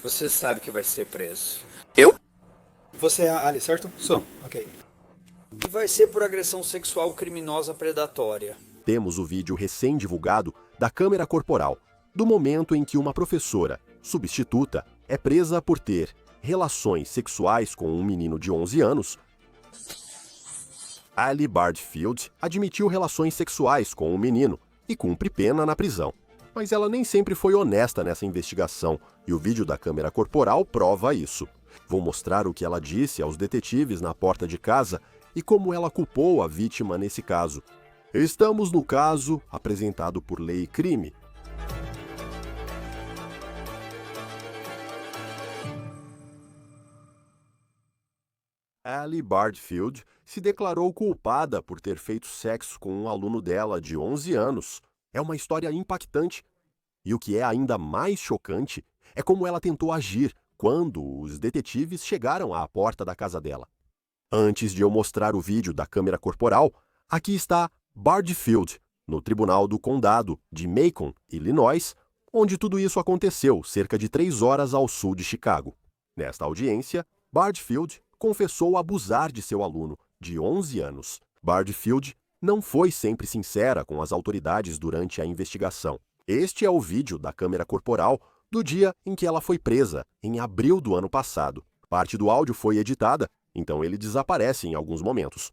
Você sabe que vai ser preso. Eu? Você é a Ali, certo? Sou. Ok. E vai ser por agressão sexual criminosa predatória. Temos o vídeo recém-divulgado da câmera corporal, do momento em que uma professora, substituta, é presa por ter relações sexuais com um menino de 11 anos. Ali Bardfield admitiu relações sexuais com o menino e cumpre pena na prisão. Mas ela nem sempre foi honesta nessa investigação, e o vídeo da câmera corporal prova isso. Vou mostrar o que ela disse aos detetives na porta de casa e como ela culpou a vítima nesse caso. Estamos no caso apresentado por Lei e Crime. Ali Bardfield se declarou culpada por ter feito sexo com um aluno dela de 11 anos. É uma história impactante. E o que é ainda mais chocante é como ela tentou agir quando os detetives chegaram à porta da casa dela. Antes de eu mostrar o vídeo da câmera corporal, aqui está Bardfield, no Tribunal do Condado de Macon, Illinois, onde tudo isso aconteceu cerca de 3 horas ao sul de Chicago. Nesta audiência, Bardfield confessou abusar de seu aluno, de 11 anos. Bardfield não foi sempre sincera com as autoridades durante a investigação. Este é o vídeo da câmera corporal do dia em que ela foi presa, em abril do ano passado. Parte do áudio foi editada, então ele desaparece em alguns momentos.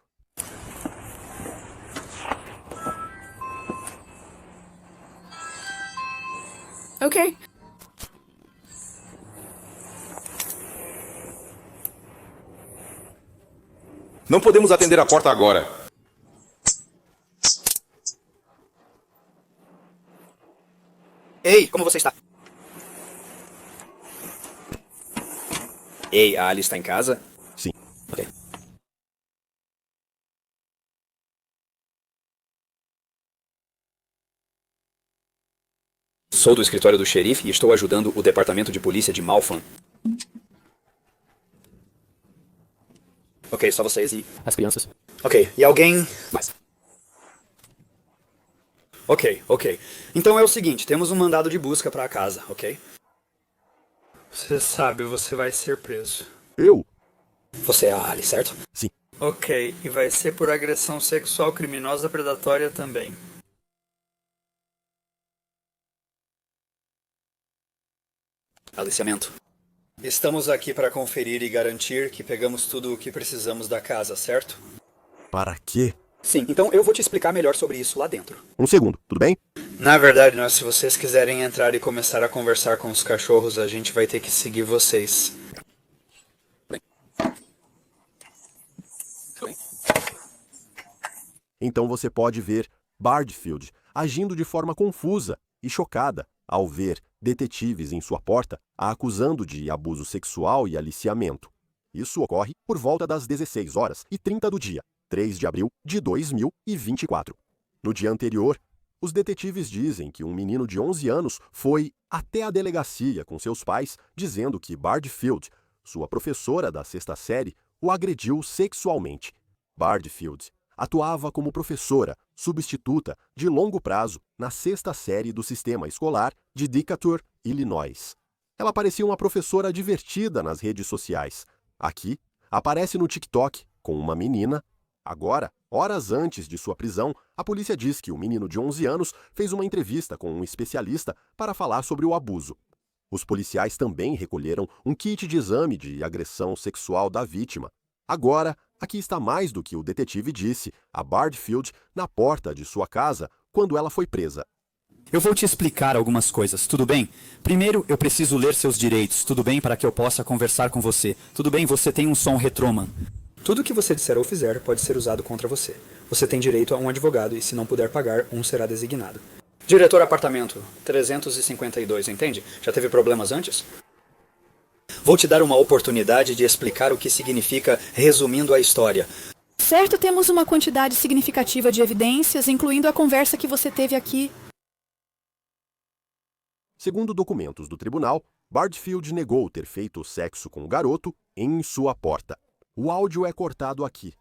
Ok. Não podemos atender a porta agora. Ei, como você está? Ei, a Ali está em casa? Sim. Ok. Sou do escritório do xerife e estou ajudando o departamento de polícia de Malfan. Ok, só vocês e... As crianças. Ok, e alguém... Mais. Ok. Então é o seguinte, temos um mandado de busca para a casa, ok? Você sabe, você vai ser preso. Eu? Você é a Ali, certo? Sim. Ok, e vai ser por agressão sexual criminosa predatória também. Aliciamento. Estamos aqui para conferir e garantir que pegamos tudo o que precisamos da casa, certo? Para quê? Sim, então eu vou te explicar melhor sobre isso lá dentro. Um segundo, tudo bem? Na verdade, se vocês quiserem entrar e começar a conversar com os cachorros, a gente vai ter que seguir vocês. Então você pode ver Bardfield agindo de forma confusa e chocada ao ver detetives em sua porta a acusando de abuso sexual e aliciamento. Isso ocorre por volta das 16h30 do dia, 3 de abril de 2024. No dia anterior, os detetives dizem que um menino de 11 anos foi até a delegacia com seus pais dizendo que Bardfield, sua professora da 6ª série, o agrediu sexualmente. Bardfield atuava como professora substituta de longo prazo na 6ª série do sistema escolar de Decatur, Illinois. Ela parecia uma professora divertida nas redes sociais. Aqui, aparece no TikTok com uma menina. Agora, horas antes de sua prisão, a polícia diz que o menino de 11 anos fez uma entrevista com um especialista para falar sobre o abuso. Os policiais também recolheram um kit de exame de agressão sexual da vítima. Agora, aqui está mais do que o detetive disse a Bardfield na porta de sua casa quando ela foi presa. Eu vou te explicar algumas coisas, tudo bem? Primeiro, eu preciso ler seus direitos, tudo bem? Para que eu possa conversar com você. Tudo bem? Você tem um som Retroman. Tudo que você disser ou fizer pode ser usado contra você. Você tem direito a um advogado e, se não puder pagar, um será designado. Diretor apartamento 352, entende? Já teve problemas antes? Vou te dar uma oportunidade de explicar o que significa resumindo a história. Certo, temos uma quantidade significativa de evidências, incluindo a conversa que você teve aqui. Segundo documentos do tribunal, Bardfield negou ter feito sexo com o garoto em sua porta. O áudio é cortado aqui,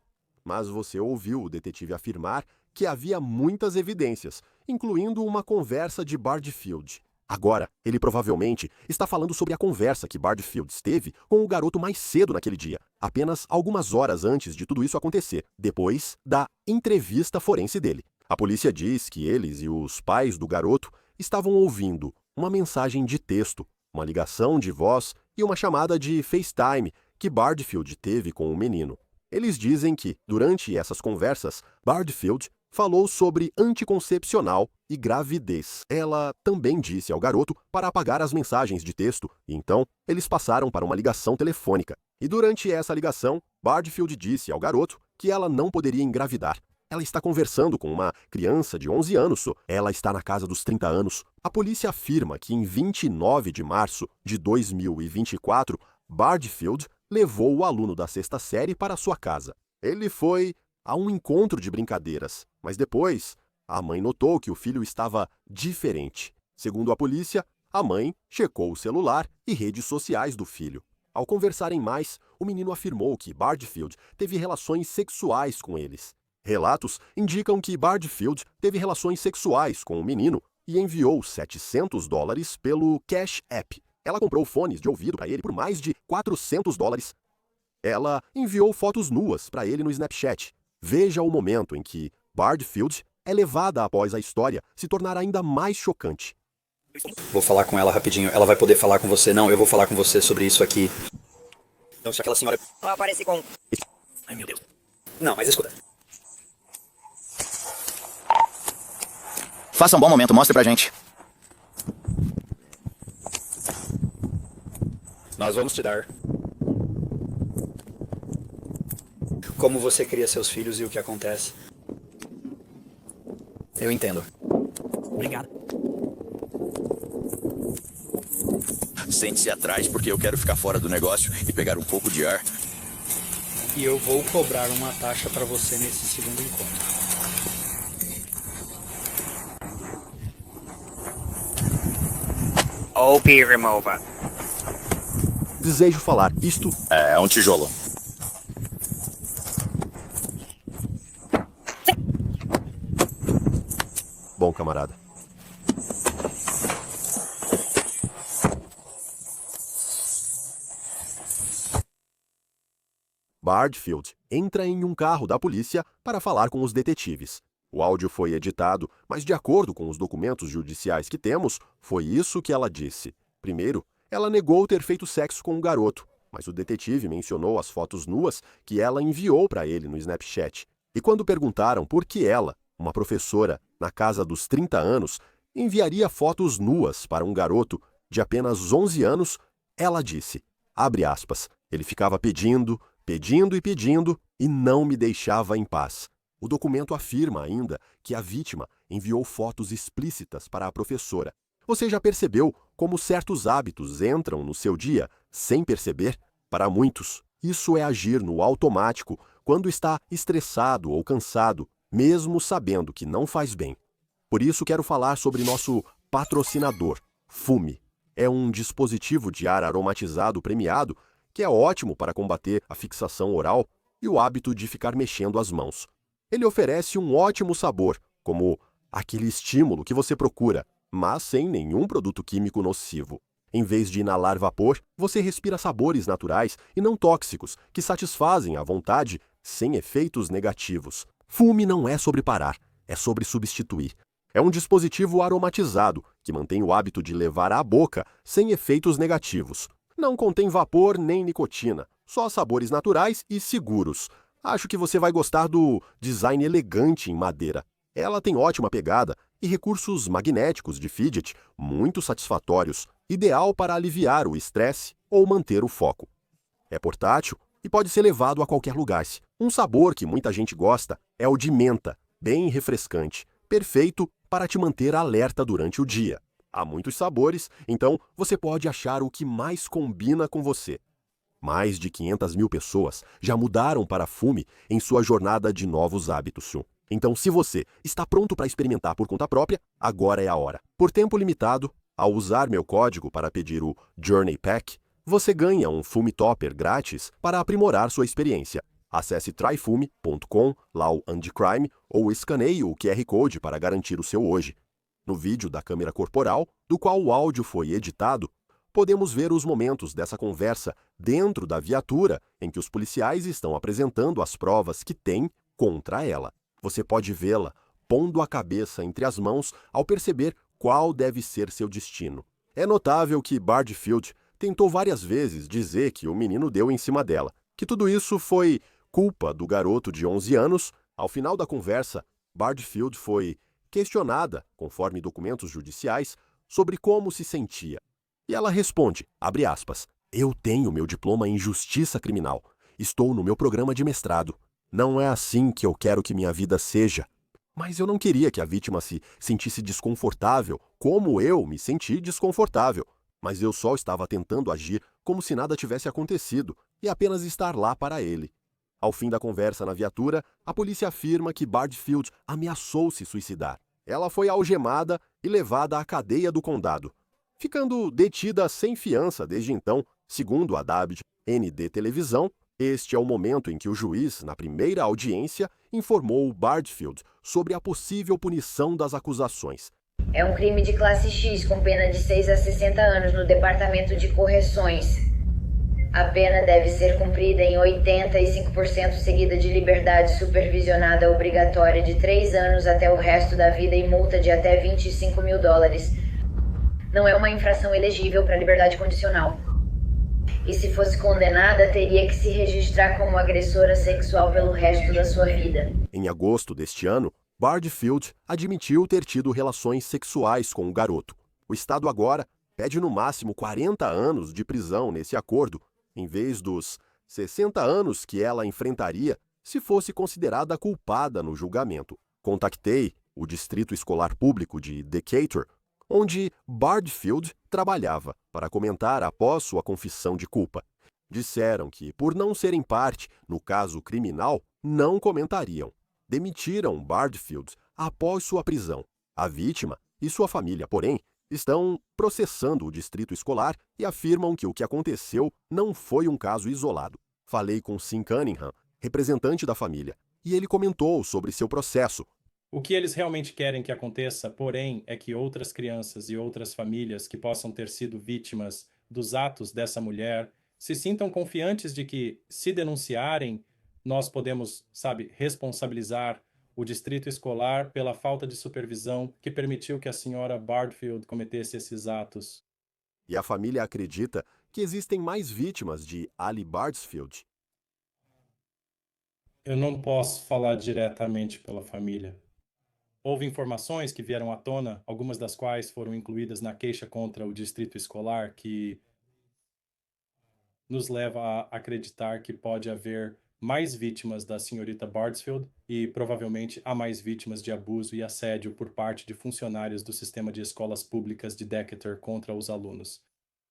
mas você ouviu o detetive afirmar que havia muitas evidências, incluindo uma conversa de Bardfield. Agora, ele provavelmente está falando sobre a conversa que Bardfield teve com o garoto mais cedo naquele dia, apenas algumas horas antes de tudo isso acontecer, depois da entrevista forense dele. A polícia diz que eles e os pais do garoto estavam ouvindo uma mensagem de texto, uma ligação de voz e uma chamada de FaceTime que Bardfield teve com o menino. Eles dizem que, durante essas conversas, Bardfield falou sobre anticoncepcional e gravidez. Ela também disse ao garoto para apagar as mensagens de texto, e então eles passaram para uma ligação telefônica. E durante essa ligação, Bardfield disse ao garoto que ela não poderia engravidar. Ela está conversando com uma criança de 11 anos, ela está na casa dos 30 anos. A polícia afirma que em 29 de março de 2024, Bardfield levou o aluno da sexta série para sua casa. Ele foi a um encontro de brincadeiras, mas depois a mãe notou que o filho estava diferente. Segundo a polícia, a mãe checou o celular e redes sociais do filho. Ao conversarem mais, o menino afirmou que Bardfield teve relações sexuais com eles. Relatos indicam que Bardfield teve relações sexuais com o menino e enviou $700 pelo Cash App. Ela comprou fones de ouvido para ele por mais de $400. Ela enviou fotos nuas para ele no Snapchat. Veja o momento em que Bardfield é levada após a história se tornar ainda mais chocante. Vou falar com ela rapidinho. Ela vai poder falar com você. Não, eu vou falar com você sobre isso aqui. Então, se aquela senhora... Eu apareci com... Ai, meu Deus. Não, mas escuta. Faça um bom momento, mostre pra gente. Nós vamos te dar como você cria seus filhos e o que acontece. Eu entendo. Obrigado. Sente-se atrás porque eu quero ficar fora do negócio e pegar um pouco de ar. E eu vou cobrar uma taxa para você nesse segundo encontro. OP remover. Desejo falar isto. É um tijolo. Bom, camarada. Bardfield entra em um carro da polícia para falar com os detetives. O áudio foi editado, mas de acordo com os documentos judiciais que temos, foi isso que ela disse. Primeiro, ela negou ter feito sexo com o garoto, mas o detetive mencionou as fotos nuas que ela enviou para ele no Snapchat. E quando perguntaram por que ela, uma professora na casa dos 30 anos, enviaria fotos nuas para um garoto de apenas 11 anos, ela disse, abre aspas, ele ficava pedindo e não me deixava em paz. O documento afirma ainda que a vítima enviou fotos explícitas para a professora. Você já percebeu como certos hábitos entram no seu dia sem perceber? Para muitos, isso é agir no automático quando está estressado ou cansado, mesmo sabendo que não faz bem. Por isso quero falar sobre nosso patrocinador, Fume. É um dispositivo de ar aromatizado premiado que é ótimo para combater a fixação oral e o hábito de ficar mexendo as mãos. Ele oferece um ótimo sabor, como aquele estímulo que você procura, mas sem nenhum produto químico nocivo. Em vez de inalar vapor, você respira sabores naturais e não tóxicos que satisfazem a vontade sem efeitos negativos. Fume não é sobre parar, é sobre substituir. É um dispositivo aromatizado que mantém o hábito de levar à boca sem efeitos negativos. Não contém vapor nem nicotina, só sabores naturais e seguros. Acho que você vai gostar do design elegante em madeira. Ela tem ótima pegada e recursos magnéticos de fidget muito satisfatórios, ideal para aliviar o estresse ou manter o foco. É portátil e pode ser levado a qualquer lugar. Um sabor que muita gente gosta é o de menta, bem refrescante, perfeito para te manter alerta durante o dia. Há muitos sabores, então você pode achar o que mais combina com você. Mais de 500 mil pessoas já mudaram para Fume em sua jornada de novos hábitos. Então, se você está pronto para experimentar por conta própria, agora é a hora. Por tempo limitado, ao usar meu código para pedir o Journey Pack, você ganha um Fume Topper grátis para aprimorar sua experiência. Acesse tryfume.com/crime ou escaneie o QR Code para garantir o seu hoje. No vídeo da câmera corporal, do qual o áudio foi editado, podemos ver os momentos dessa conversa dentro da viatura em que os policiais estão apresentando as provas que têm contra ela. Você pode vê-la pondo a cabeça entre as mãos ao perceber qual deve ser seu destino. É notável que Bardfield tentou várias vezes dizer que o menino deu em cima dela, que tudo isso foi culpa do garoto de 11 anos. Ao final da conversa, Bardfield foi questionada, conforme documentos judiciais, sobre como se sentia. E ela responde, abre aspas, eu tenho meu diploma em Justiça Criminal. Estou no meu programa de mestrado. Não é assim que eu quero que minha vida seja. Mas eu não queria que a vítima se sentisse desconfortável, como eu me senti desconfortável. Mas eu só estava tentando agir como se nada tivesse acontecido e apenas estar lá para ele. Ao fim da conversa na viatura, a polícia afirma que Bardfield ameaçou se suicidar. Ela foi algemada e levada à cadeia do condado, ficando detida sem fiança desde então, segundo a WND Televisão. Este é o momento em que o juiz, na primeira audiência, informou Bardfield sobre a possível punição das acusações. É um crime de classe X com pena de 6 a 60 anos no Departamento de Correções. A pena deve ser cumprida em 85% seguida de liberdade supervisionada obrigatória de 3 anos até o resto da vida e multa de até $25 mil. Não é uma infração elegível para liberdade condicional. E se fosse condenada, teria que se registrar como agressora sexual pelo resto da sua vida. Em agosto deste ano, Bardfield admitiu ter tido relações sexuais com o garoto. O Estado agora pede no máximo 40 anos de prisão nesse acordo, em vez dos 60 anos que ela enfrentaria se fosse considerada culpada no julgamento. Contactei o Distrito Escolar Público de Decatur, onde Bardfield trabalhava, para comentar após sua confissão de culpa. Disseram que, por não serem parte no caso criminal, não comentariam. Demitiram Bardfield após sua prisão. A vítima e sua família, porém, estão processando o distrito escolar e afirmam que o que aconteceu não foi um caso isolado. Falei com Sim Cunningham, representante da família, e ele comentou sobre seu processo. O que eles realmente querem que aconteça, porém, é que outras crianças e outras famílias que possam ter sido vítimas dos atos dessa mulher se sintam confiantes de que, se denunciarem, nós podemos, responsabilizar o distrito escolar pela falta de supervisão que permitiu que a senhora Bardfield cometesse esses atos. E a família acredita que existem mais vítimas de Ali Bardfield. Eu não posso falar diretamente pela família. Houve informações que vieram à tona, algumas das quais foram incluídas na queixa contra o distrito escolar, que nos leva a acreditar que pode haver mais vítimas da senhorita Bardfield e provavelmente há mais vítimas de abuso e assédio por parte de funcionários do sistema de escolas públicas de Decatur contra os alunos.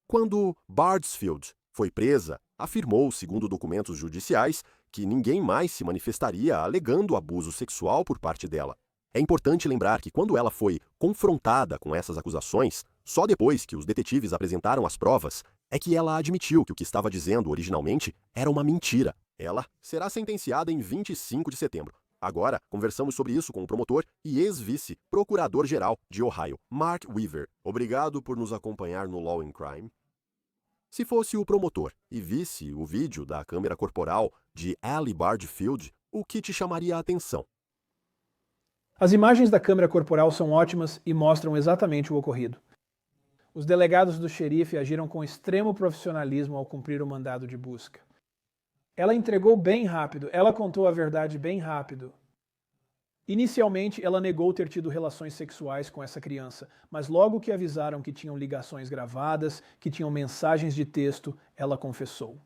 Quando Bardfield foi presa, afirmou, segundo documentos judiciais, que ninguém mais se manifestaria alegando abuso sexual por parte dela. É importante lembrar que quando ela foi confrontada com essas acusações, só depois que os detetives apresentaram as provas, é que ela admitiu que o que estava dizendo originalmente era uma mentira. Ela será sentenciada em 25 de setembro. Agora, conversamos sobre isso com o promotor e ex-vice-procurador-geral de Ohio, Mark Weaver. Obrigado por nos acompanhar no Law and Crime. Se fosse o promotor e visse o vídeo da câmera corporal de Ali Bardfield, o que te chamaria a atenção? As imagens da câmera corporal são ótimas e mostram exatamente o ocorrido. Os delegados do xerife agiram com extremo profissionalismo ao cumprir o mandado de busca. Ela entregou bem rápido, ela contou a verdade bem rápido. Inicialmente, ela negou ter tido relações sexuais com essa criança, mas logo que avisaram que tinham ligações gravadas, que tinham mensagens de texto, ela confessou.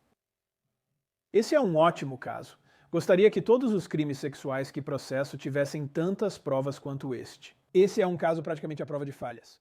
Esse é um ótimo caso. Gostaria que todos os crimes sexuais que processo tivessem tantas provas quanto este. Esse é um caso praticamente à prova de falhas.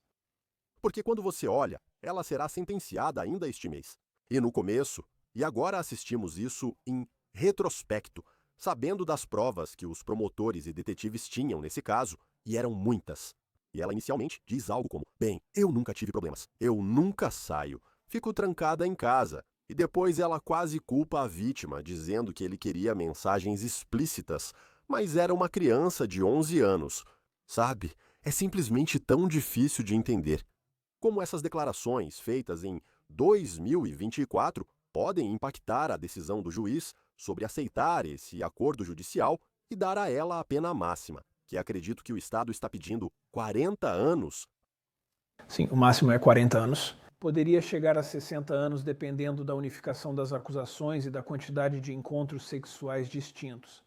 Porque quando você olha, ela será sentenciada ainda este mês. E no começo, e agora assistimos isso em retrospecto, sabendo das provas que os promotores e detetives tinham nesse caso, e eram muitas. E ela inicialmente diz algo como, bem, eu nunca tive problemas, eu nunca saio, fico trancada em casa. E depois ela quase culpa a vítima, dizendo que ele queria mensagens explícitas, mas era uma criança de 11 anos. Sabe, É simplesmente tão difícil de entender. Como essas declarações feitas em 2024 podem impactar a decisão do juiz sobre aceitar esse acordo judicial e dar a ela a pena máxima, que acredito que o Estado está pedindo 40 anos. Sim, o máximo é 40 anos. Poderia chegar a 60 anos dependendo da unificação das acusações e da quantidade de encontros sexuais distintos.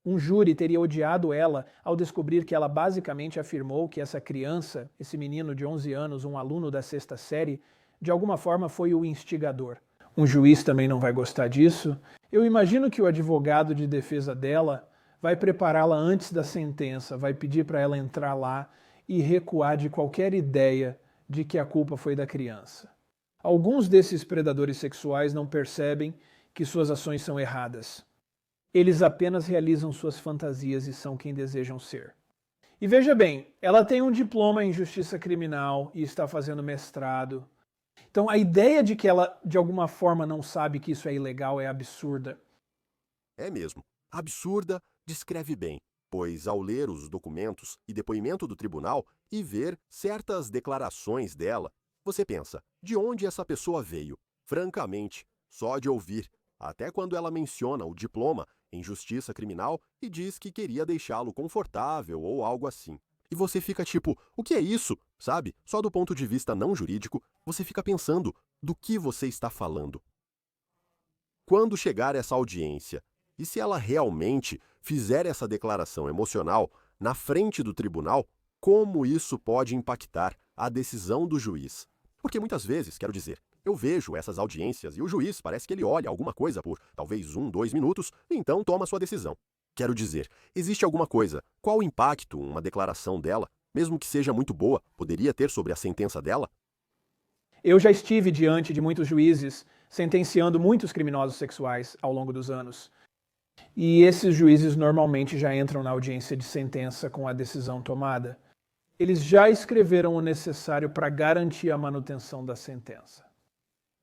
Um júri teria odiado ela ao descobrir que ela basicamente afirmou que essa criança, esse menino de 11 anos, um aluno da 6ª série, de alguma forma foi o instigador. Um juiz também não vai gostar disso. Eu imagino que o advogado de defesa dela vai prepará-la antes da sentença, vai pedir para ela entrar lá e recuar de qualquer ideia de que a culpa foi da criança. Alguns desses predadores sexuais não percebem que suas ações são erradas. Eles apenas realizam suas fantasias e são quem desejam ser. E veja bem, ela tem um diploma em justiça criminal e está fazendo mestrado. Então a ideia de que ela de alguma forma não sabe que isso é ilegal é absurda. É mesmo. Absurda descreve bem, pois ao ler os documentos e depoimento do tribunal e ver certas declarações dela, você pensa, de onde essa pessoa veio? Francamente, só de ouvir, até quando ela menciona o diploma em justiça criminal e diz que queria deixá-lo confortável ou algo assim. E você fica tipo, o que é isso? Sabe? Só do ponto de vista não jurídico, você fica pensando, do que você está falando? Quando chegar essa audiência, e se ela realmente fizer essa declaração emocional na frente do tribunal, como isso pode impactar a decisão do juiz? Porque muitas vezes, quero dizer, eu vejo essas audiências e o juiz parece que ele olha alguma coisa por talvez 1, 2 minutos e então toma sua decisão. Quero dizer, existe alguma coisa, qual impacto uma declaração dela, mesmo que seja muito boa, poderia ter sobre a sentença dela? Eu já estive diante de muitos juízes sentenciando muitos criminosos sexuais ao longo dos anos. E esses juízes normalmente já entram na audiência de sentença com a decisão tomada. Eles já escreveram o necessário para garantir a manutenção da sentença.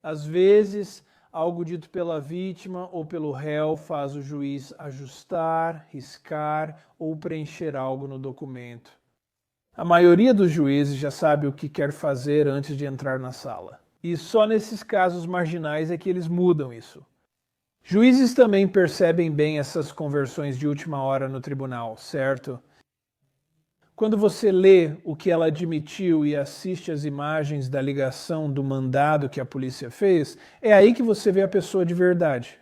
Às vezes, algo dito pela vítima ou pelo réu faz o juiz ajustar, riscar ou preencher algo no documento. A maioria dos juízes já sabe o que quer fazer antes de entrar na sala. E só nesses casos marginais é que eles mudam isso. Juízes também percebem bem essas conversões de última hora no tribunal, certo? Quando você lê o que ela admitiu e assiste as imagens da ligação do mandado que a polícia fez, é aí que você vê a pessoa de verdade.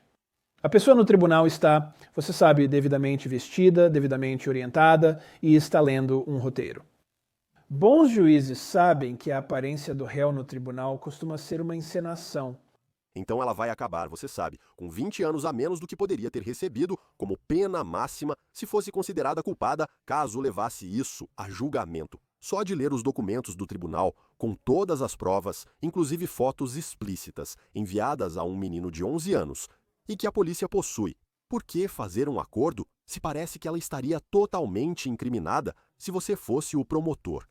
A pessoa no tribunal está, você sabe, devidamente vestida, devidamente orientada e está lendo um roteiro. Bons juízes sabem que a aparência do réu no tribunal costuma ser uma encenação. Então ela vai acabar, você sabe, com 20 anos a menos do que poderia ter recebido como pena máxima se fosse considerada culpada caso levasse isso a julgamento. Só de ler os documentos do tribunal, com todas as provas, inclusive fotos explícitas, enviadas a um menino de 11 anos, e que a polícia possui. Por que fazer um acordo se parece que ela estaria totalmente incriminada se você fosse o promotor?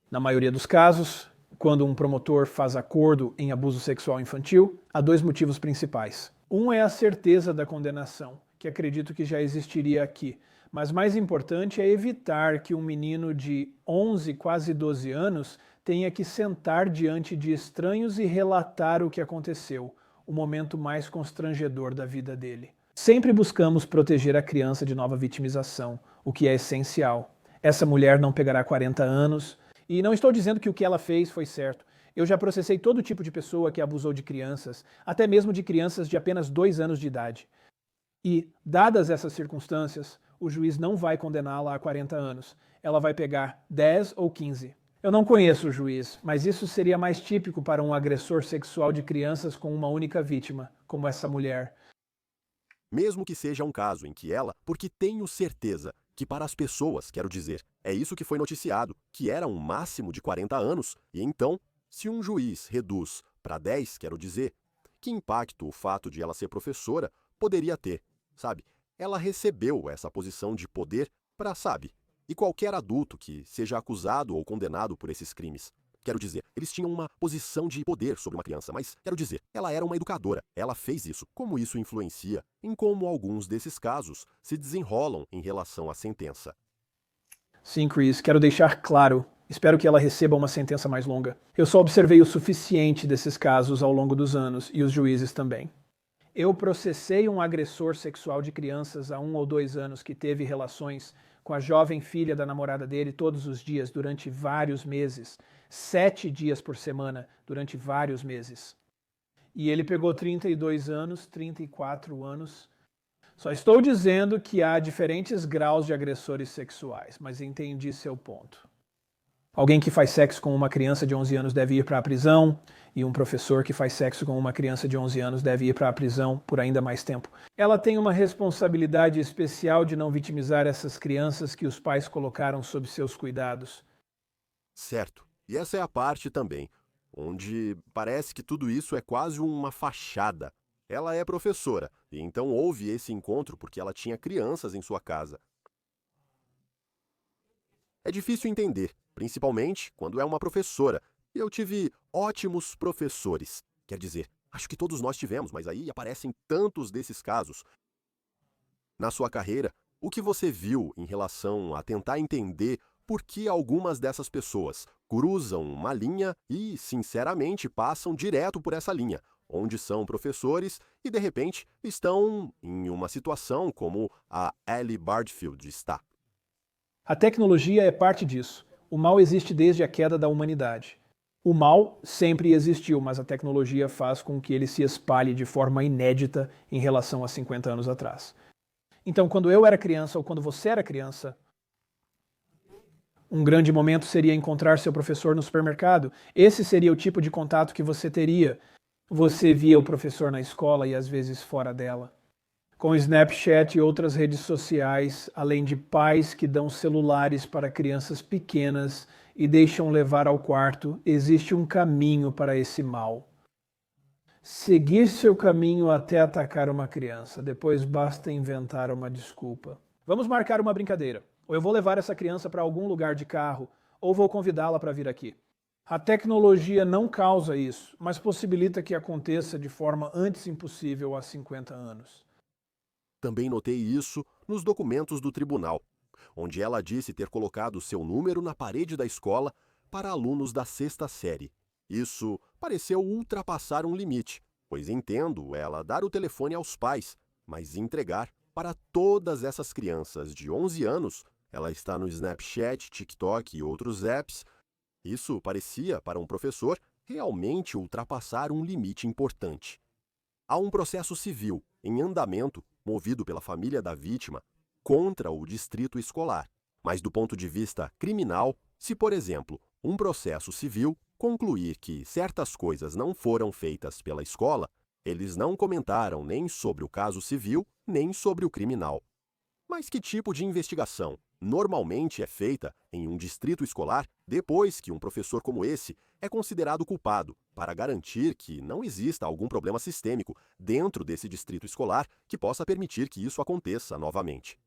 Na maioria dos casos, quando um promotor faz acordo em abuso sexual infantil, há 2 motivos principais. Um é a certeza da condenação, que acredito que já existiria aqui. Mas mais importante é evitar que um menino de 11, quase 12 anos tenha que sentar diante de estranhos e relatar o que aconteceu, o momento mais constrangedor da vida dele. Sempre buscamos proteger a criança de nova vitimização, o que é essencial. Essa mulher não pegará 40 anos, e não estou dizendo que o que ela fez foi certo. Eu já processei todo tipo de pessoa que abusou de crianças, até mesmo de crianças de apenas 2 anos de idade. E, dadas essas circunstâncias, o juiz não vai condená-la a 40 anos. Ela vai pegar 10 ou 15. Eu não conheço o juiz, mas isso seria mais típico para um agressor sexual de crianças com uma única vítima, como essa mulher. Mesmo que seja um caso em que ela, porque tenho certeza que para as pessoas, quero dizer, é isso que foi noticiado, que era um máximo de 40 anos, e então, se um juiz reduz para 10, quero dizer, que impacto o fato de ela ser professora poderia ter, sabe? Ela recebeu essa posição de poder para, sabe, e qualquer adulto que seja acusado ou condenado por esses crimes. Quero dizer, eles tinham uma posição de poder sobre uma criança, mas, quero dizer, ela era uma educadora, ela fez isso. Como isso influencia em como alguns desses casos se desenrolam em relação à sentença? Sim, Chris, quero deixar claro. Espero que ela receba uma sentença mais longa. Eu só observei o suficiente desses casos ao longo dos anos, e os juízes também. Eu processei um agressor sexual de crianças há 1 ou 2 anos que teve relações com a jovem filha da namorada dele todos os dias durante vários meses, 7 dias por semana, durante vários meses. E ele pegou 32 anos, 34 anos. Só estou dizendo que há diferentes graus de agressores sexuais, mas entendi seu ponto. Alguém que faz sexo com uma criança de 11 anos deve ir para a prisão, e um professor que faz sexo com uma criança de 11 anos deve ir para a prisão por ainda mais tempo. Ela tem uma responsabilidade especial de não vitimizar essas crianças que os pais colocaram sob seus cuidados. Certo. E essa é a parte também, onde parece que tudo isso é quase uma fachada. Ela é professora, e então houve esse encontro porque ela tinha crianças em sua casa. É difícil entender, principalmente quando é uma professora. E eu tive ótimos professores. Quer dizer, acho que todos nós tivemos, mas aí aparecem tantos desses casos. Na sua carreira, o que você viu em relação a tentar entender por que algumas dessas pessoas cruzam uma linha e, sinceramente, passam direto por essa linha, onde são professores e, de repente, estão em uma situação como a Ellie Bardfield está? A tecnologia é parte disso. O mal existe desde a queda da humanidade. O mal sempre existiu, mas a tecnologia faz com que ele se espalhe de forma inédita em relação a 50 anos atrás. Então, quando eu era criança ou quando você era criança, um grande momento seria encontrar seu professor no supermercado. Esse seria o tipo de contato que você teria. Você via o professor na escola e às vezes fora dela. Com Snapchat e outras redes sociais, além de pais que dão celulares para crianças pequenas e deixam levar ao quarto, existe um caminho para esse mal. Seguir seu caminho até atacar uma criança, depois basta inventar uma desculpa. Vamos marcar uma brincadeira. Ou eu vou levar essa criança para algum lugar de carro, ou vou convidá-la para vir aqui. A tecnologia não causa isso, mas possibilita que aconteça de forma antes impossível há 50 anos. Também notei isso nos documentos do tribunal, onde ela disse ter colocado seu número na parede da escola para alunos da 6ª série. Isso pareceu ultrapassar um limite, pois entendo ela dar o telefone aos pais, mas entregar para todas essas crianças de 11 anos, ela está no Snapchat, TikTok e outros apps. Isso parecia, para um professor, realmente ultrapassar um limite importante. Há um processo civil em andamento, movido pela família da vítima, contra o distrito escolar. Mas do ponto de vista criminal, se, por exemplo, um processo civil concluir que certas coisas não foram feitas pela escola, eles não comentaram nem sobre o caso civil, nem sobre o criminal. Mas que tipo de investigação normalmente é feita em um distrito escolar depois que um professor como esse é considerado culpado, para garantir que não exista algum problema sistêmico dentro desse distrito escolar que possa permitir que isso aconteça novamente?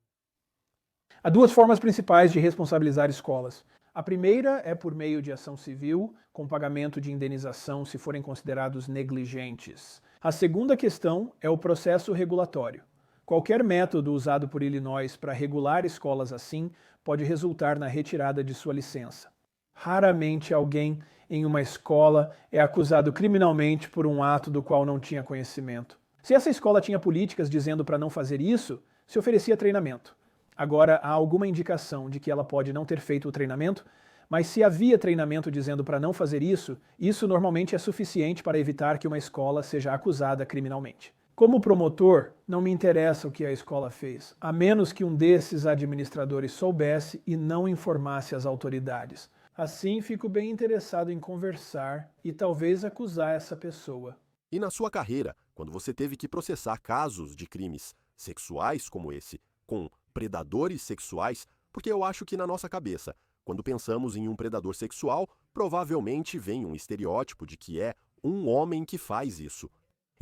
Há 2 formas principais de responsabilizar escolas. A primeira é por meio de ação civil, com pagamento de indenização se forem considerados negligentes. A segunda questão é o processo regulatório. Qualquer método usado por Illinois para regular escolas assim pode resultar na retirada de sua licença. Raramente alguém em uma escola é acusado criminalmente por um ato do qual não tinha conhecimento. Se essa escola tinha políticas dizendo para não fazer isso, se oferecia treinamento. Agora, há alguma indicação de que ela pode não ter feito o treinamento, mas se havia treinamento dizendo para não fazer isso, isso normalmente é suficiente para evitar que uma escola seja acusada criminalmente. Como promotor, não me interessa o que a escola fez, a menos que um desses administradores soubesse e não informasse as autoridades. Assim, fico bem interessado em conversar e talvez acusar essa pessoa. E na sua carreira, quando você teve que processar casos de crimes sexuais como esse, com predadores sexuais, porque eu acho que na nossa cabeça, quando pensamos em um predador sexual, provavelmente vem um estereótipo de que é um homem que faz isso.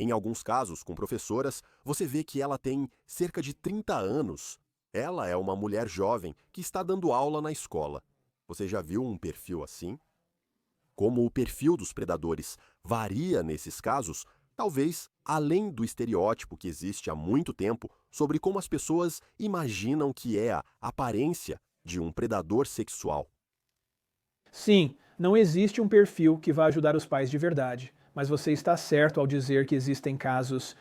Em alguns casos, com professoras, você vê que ela tem cerca de 30 anos. Ela é uma mulher jovem que está dando aula na escola. Você já viu um perfil assim? Como o perfil dos predadores varia nesses casos, talvez além do estereótipo que existe há muito tempo sobre como as pessoas imaginam que é a aparência de um predador sexual. Sim, não existe um perfil que vá ajudar os pais de verdade, mas você está certo ao dizer que existem casos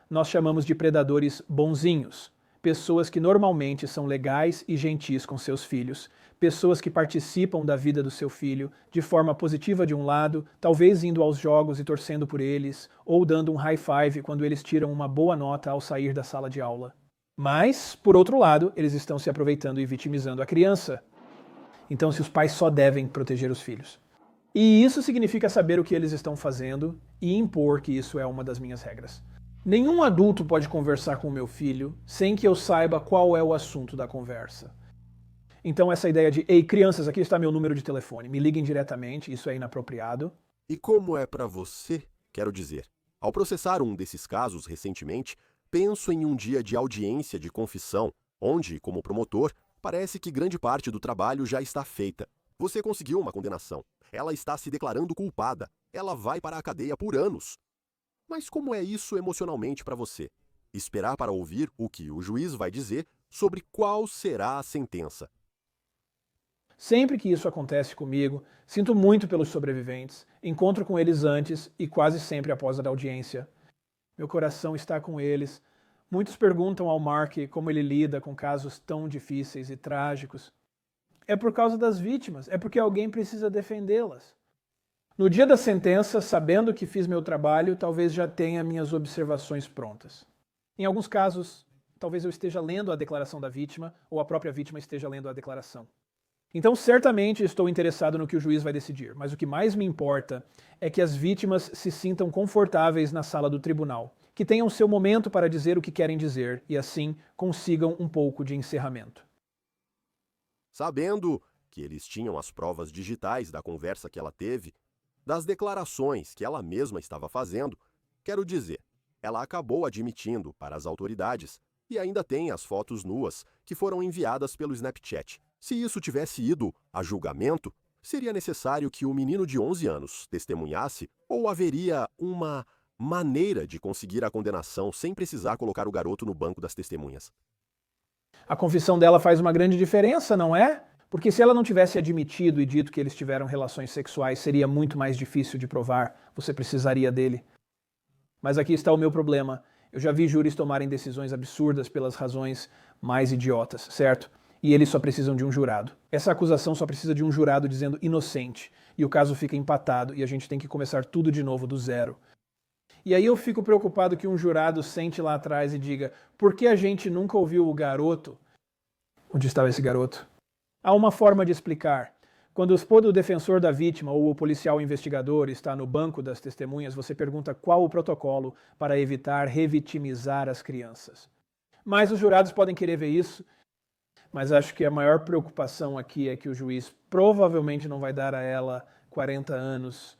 nós chamamos de predadores bonzinhos. Pessoas que normalmente são legais e gentis com seus filhos, pessoas que participam da vida do seu filho de forma positiva de um lado, talvez indo aos jogos e torcendo por eles, ou dando um high five quando eles tiram uma boa nota ao sair da sala de aula. Mas, por outro lado, eles estão se aproveitando e vitimizando a criança. Então, se os pais só devem proteger os filhos. E isso significa saber o que eles estão fazendo e impor que isso é uma das minhas regras. Nenhum adulto pode conversar com o meu filho sem que eu saiba qual é o assunto da conversa. Então essa ideia de, ei, crianças, aqui está meu número de telefone, me liguem diretamente, isso é inapropriado. E como é para você, quero dizer, ao processar um desses casos recentemente, penso em um dia de audiência de confissão, onde, como promotor, parece que grande parte do trabalho já está feita. Você conseguiu uma condenação. Ela está se declarando culpada. Ela vai para a cadeia por anos. Mas como é isso emocionalmente para você? Esperar para ouvir o que o juiz vai dizer sobre qual será a sentença. Sempre que isso acontece comigo, sinto muito pelos sobreviventes, encontro com eles antes e quase sempre após a audiência. Meu coração está com eles. Muitos perguntam ao Mark como ele lida com casos tão difíceis e trágicos. É por causa das vítimas, é porque alguém precisa defendê-las. No dia da sentença, sabendo que fiz meu trabalho, talvez já tenha minhas observações prontas. Em alguns casos, talvez eu esteja lendo a declaração da vítima ou a própria vítima esteja lendo a declaração. Então, certamente estou interessado no que o juiz vai decidir, mas o que mais me importa é que as vítimas se sintam confortáveis na sala do tribunal, que tenham seu momento para dizer o que querem dizer e, assim, consigam um pouco de encerramento. Sabendo que eles tinham as provas digitais da conversa que ela teve, das declarações que ela mesma estava fazendo, quero dizer, ela acabou admitindo para as autoridades e ainda tem as fotos nuas que foram enviadas pelo Snapchat. Se isso tivesse ido a julgamento, seria necessário que o menino de 11 anos testemunhasse ou haveria uma maneira de conseguir a condenação sem precisar colocar o garoto no banco das testemunhas? A confissão dela faz uma grande diferença, não é? Porque se ela não tivesse admitido e dito que eles tiveram relações sexuais, seria muito mais difícil de provar. Você precisaria dele. Mas aqui está o meu problema. Eu já vi júris tomarem decisões absurdas pelas razões mais idiotas, certo? E eles só precisam de um jurado. Essa acusação só precisa de um jurado dizendo inocente. E o caso fica empatado e a gente tem que começar tudo de novo do zero. E aí eu fico preocupado que um jurado sente lá atrás e diga: por que a gente nunca ouviu o garoto? Onde estava esse garoto? Há uma forma de explicar. Quando o defensor da vítima ou o policial investigador está no banco das testemunhas, você pergunta qual o protocolo para evitar revitimizar as crianças. Mas os jurados podem querer ver isso, mas acho que a maior preocupação aqui é que o juiz provavelmente não vai dar a ela 40 anos.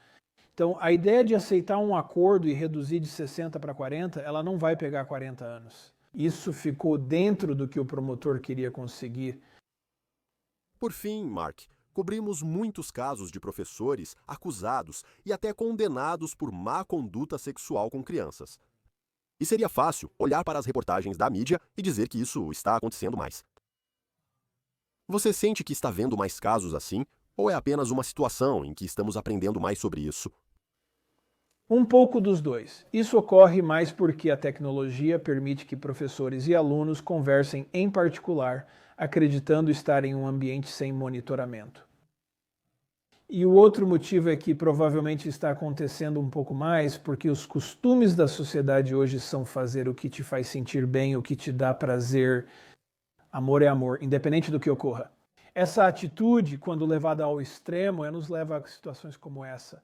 Então, a ideia de aceitar um acordo e reduzir de 60 para 40, ela não vai pegar 40 anos. Isso ficou dentro do que o promotor queria conseguir. Por fim, Mark, cobrimos muitos casos de professores acusados e até condenados por má conduta sexual com crianças. E seria fácil olhar para as reportagens da mídia e dizer que isso está acontecendo mais. Você sente que está vendo mais casos assim, ou é apenas uma situação em que estamos aprendendo mais sobre isso? Um pouco dos dois. Isso ocorre mais porque a tecnologia permite que professores e alunos conversem em particular, acreditando estar em um ambiente sem monitoramento. E o outro motivo é que provavelmente está acontecendo um pouco mais porque os costumes da sociedade hoje são fazer o que te faz sentir bem, o que te dá prazer. Amor é amor, independente do que ocorra. Essa atitude, quando levada ao extremo, nos leva a situações como essa.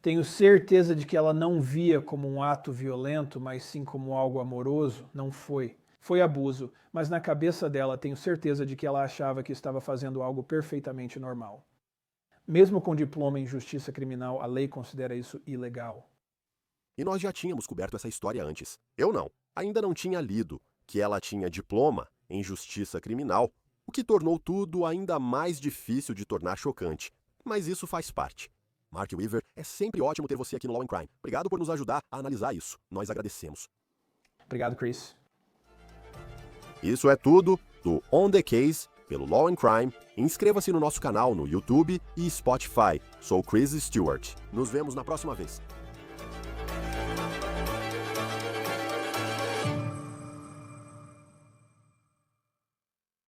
Tenho certeza de que ela não via como um ato violento, mas sim como algo amoroso. Não foi. Foi abuso, mas na cabeça dela tenho certeza de que ela achava que estava fazendo algo perfeitamente normal. Mesmo com diploma em justiça criminal, a lei considera isso ilegal. E nós já tínhamos coberto essa história antes. Eu não. Ainda não tinha lido que ela tinha diploma em justiça criminal, o que tornou tudo ainda mais difícil de tornar chocante. Mas isso faz parte. Mark Weaver, é sempre ótimo ter você aqui no Law and Crime. Obrigado por nos ajudar a analisar isso. Nós agradecemos. Obrigado, Chris. Isso é tudo do On the Case pelo Law and Crime, inscreva-se no nosso canal no YouTube e Spotify. Sou Chris Stewart. Nos vemos na próxima vez.